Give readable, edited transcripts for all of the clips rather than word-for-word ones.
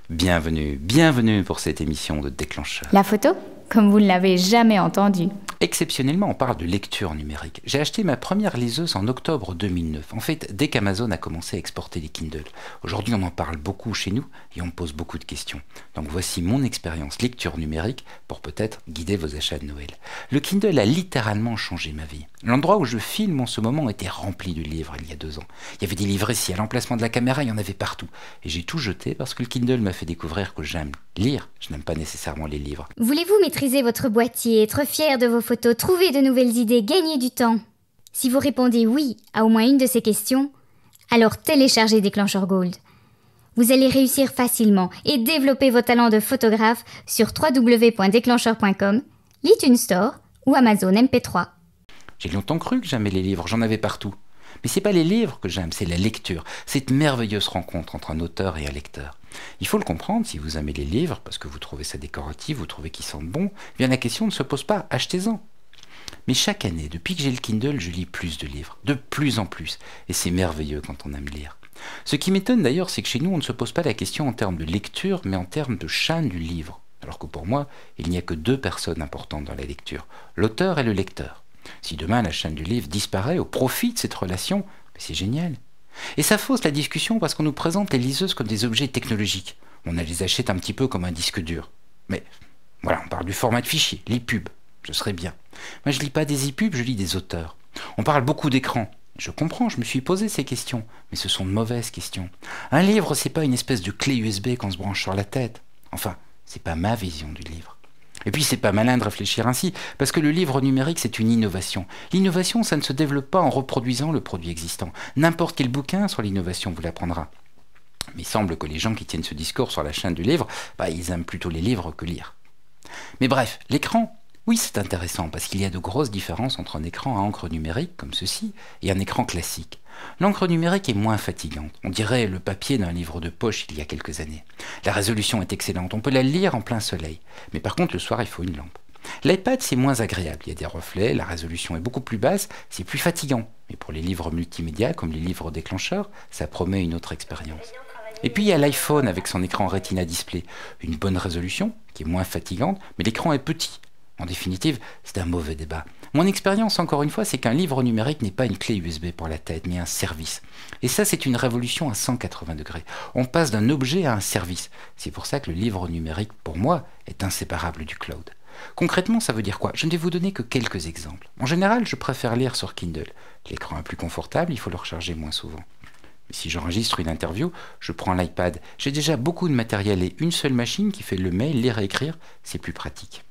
Bienvenue pour cette émission de Déclencheur. La photo, comme vous ne l'avez jamais entendu. Exceptionnellement, on parle de lecture numérique. J'ai acheté ma première liseuse en octobre 2009. En fait, dès qu'Amazon a commencé à exporter les Kindle. Aujourd'hui, on en parle beaucoup chez nous et on me pose beaucoup de questions. Donc voici mon expérience lecture numérique pour peut-être guider vos achats de Noël. Le Kindle a littéralement changé ma vie. L'endroit où je filme en ce moment était rempli de livres il y a 2 ans. Il y avait des livres ici, à l'emplacement de la caméra, il y en avait partout. Et j'ai tout jeté parce que le Kindle m'a fait découvrir que j'aime lire. Je n'aime pas nécessairement les livres. Voulez-vous maîtriser votre boîtier, être fier de vos photos, trouver de nouvelles idées, gagner du temps? Si vous répondez oui à au moins une de ces questions, alors téléchargez Déclencheur Gold. Vous allez réussir facilement et développer vos talents de photographe sur www.déclencheur.com, l'iTunes Store ou Amazon MP3. J'ai longtemps cru que j'aimais les livres, j'en avais partout. Mais c'est pas les livres que j'aime, c'est la lecture. Cette merveilleuse rencontre entre un auteur et un lecteur. Il faut le comprendre, si vous aimez les livres, parce que vous trouvez ça décoratif, vous trouvez qu'ils sentent bon, bien la question ne se pose pas, achetez-en. Mais chaque année, depuis que j'ai le Kindle, je lis plus de livres, de plus en plus. Et c'est merveilleux quand on aime lire. Ce qui m'étonne d'ailleurs, c'est que chez nous, on ne se pose pas la question en termes de lecture, mais en termes de chaîne du livre. Alors que pour moi, il n'y a que 2 personnes importantes dans la lecture, l'auteur et le lecteur. Si demain la chaîne du livre disparaît au profit de cette relation, c'est génial. Et ça fausse la discussion parce qu'on nous présente les liseuses comme des objets technologiques. On les achète un petit peu comme un disque dur. Mais voilà, on parle du format de fichier, l'e-pub, ce serait bien. Moi je lis pas des e-pubs, je lis des auteurs. On parle beaucoup d'écran. Je comprends, je me suis posé ces questions, mais ce sont de mauvaises questions. Un livre, c'est pas une espèce de clé USB qu'on se branche sur la tête. Enfin, c'est pas ma vision du livre. Et puis c'est pas malin de réfléchir ainsi, parce que le livre numérique c'est une innovation. L'innovation ça ne se développe pas en reproduisant le produit existant. N'importe quel bouquin sur l'innovation vous l'apprendra. Mais il semble que les gens qui tiennent ce discours sur la chaîne du livre, ils aiment plutôt les livres que lire. Mais bref, l'écran, oui c'est intéressant, parce qu'il y a de grosses différences entre un écran à encre numérique, comme ceci, et un écran classique. L'encre numérique est moins fatigante. On dirait le papier d'un livre de poche il y a quelques années. La résolution est excellente, on peut la lire en plein soleil. Mais par contre, le soir, il faut une lampe. L'iPad, c'est moins agréable. Il y a des reflets, la résolution est beaucoup plus basse, c'est plus fatigant. Mais pour les livres multimédia, comme les livres déclencheurs, ça promet une autre expérience. Et puis il y a l'iPhone avec son écran Retina Display. Une bonne résolution, qui est moins fatigante, mais l'écran est petit. En définitive, c'est un mauvais débat. Mon expérience, encore une fois, c'est qu'un livre numérique n'est pas une clé USB pour la tête, mais un service. Et ça, c'est une révolution à 180 degrés. On passe d'un objet à un service. C'est pour ça que le livre numérique, pour moi, est inséparable du cloud. Concrètement, ça veut dire quoi? Je ne vais vous donner que quelques exemples. En général, je préfère lire sur Kindle. L'écran est plus confortable, il faut le recharger moins souvent. Mais si j'enregistre une interview, je prends l'iPad. J'ai déjà beaucoup de matériel et une seule machine qui fait le mail, lire et écrire, c'est plus pratique.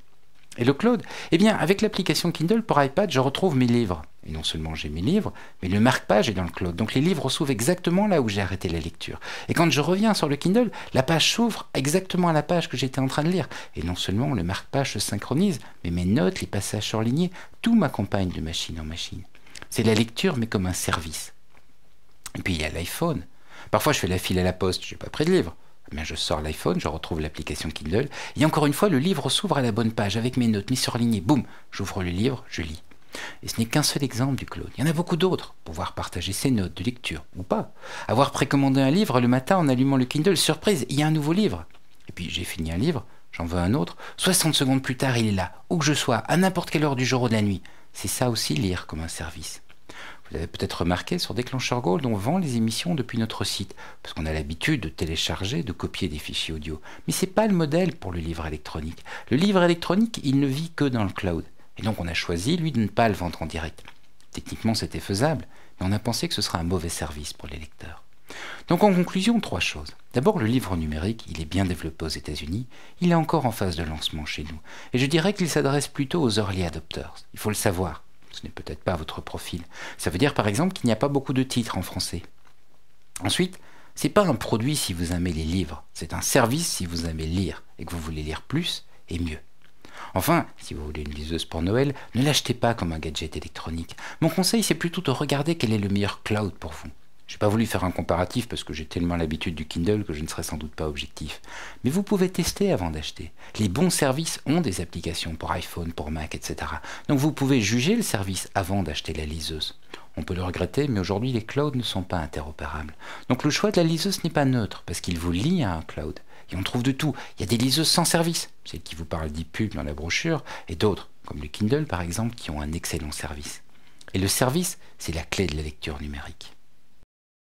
Et le cloud? Eh bien, avec l'application Kindle pour iPad, je retrouve mes livres. Et non seulement j'ai mes livres, mais le marque-page est dans le cloud. Donc les livres s'ouvrent exactement là où j'ai arrêté la lecture. Et quand je reviens sur le Kindle, la page s'ouvre exactement à la page que j'étais en train de lire. Et non seulement le marque-page se synchronise, mais mes notes, les passages surlignés, tout m'accompagne de machine en machine. C'est la lecture, mais comme un service. Et puis il y a l'iPhone. Parfois je fais la file à la poste, je n'ai pas pris de livre. Mais je sors l'iPhone, je retrouve l'application Kindle, et encore une fois, le livre s'ouvre à la bonne page, avec mes notes, mes surlignées, boum, j'ouvre le livre, je lis. Et ce n'est qu'un seul exemple du cloud. Il y en a beaucoup d'autres. Pouvoir partager ses notes de lecture, ou pas. Avoir précommandé un livre le matin en allumant le Kindle, surprise, il y a un nouveau livre. Et puis j'ai fini un livre, j'en veux un autre, 60 secondes plus tard, il est là, où que je sois, à n'importe quelle heure du jour ou de la nuit. C'est ça aussi lire comme un service. Vous avez peut-être remarqué, sur Déclencheur Gold, on vend les émissions depuis notre site, parce qu'on a l'habitude de télécharger, de copier des fichiers audio. Mais ce n'est pas le modèle pour le livre électronique. Le livre électronique, il ne vit que dans le cloud. Et donc on a choisi, lui, de ne pas le vendre en direct. Techniquement, c'était faisable, mais on a pensé que ce serait un mauvais service pour les lecteurs. Donc en conclusion, 3 choses. D'abord, le livre numérique, il est bien développé aux États-Unis, il est encore en phase de lancement chez nous. Et je dirais qu'il s'adresse plutôt aux early adopters. Il faut le savoir. Ce n'est peut-être pas votre profil. Ça veut dire par exemple qu'il n'y a pas beaucoup de titres en français. Ensuite, ce n'est pas un produit si vous aimez les livres, c'est un service si vous aimez lire et que vous voulez lire plus et mieux. Enfin, si vous voulez une liseuse pour Noël, ne l'achetez pas comme un gadget électronique. Mon conseil, c'est plutôt de regarder quel est le meilleur cloud pour vous. Je n'ai pas voulu faire un comparatif parce que j'ai tellement l'habitude du Kindle que je ne serai sans doute pas objectif. Mais vous pouvez tester avant d'acheter. Les bons services ont des applications pour iPhone, pour Mac, etc. Donc vous pouvez juger le service avant d'acheter la liseuse. On peut le regretter, mais aujourd'hui les clouds ne sont pas interopérables. Donc le choix de la liseuse n'est pas neutre, parce qu'il vous lie à un cloud. Et on trouve de tout. Il y a des liseuses sans service, celles qui vous parlent d'e-pub dans la brochure, et d'autres, comme le Kindle par exemple, qui ont un excellent service. Et le service, c'est la clé de la lecture numérique.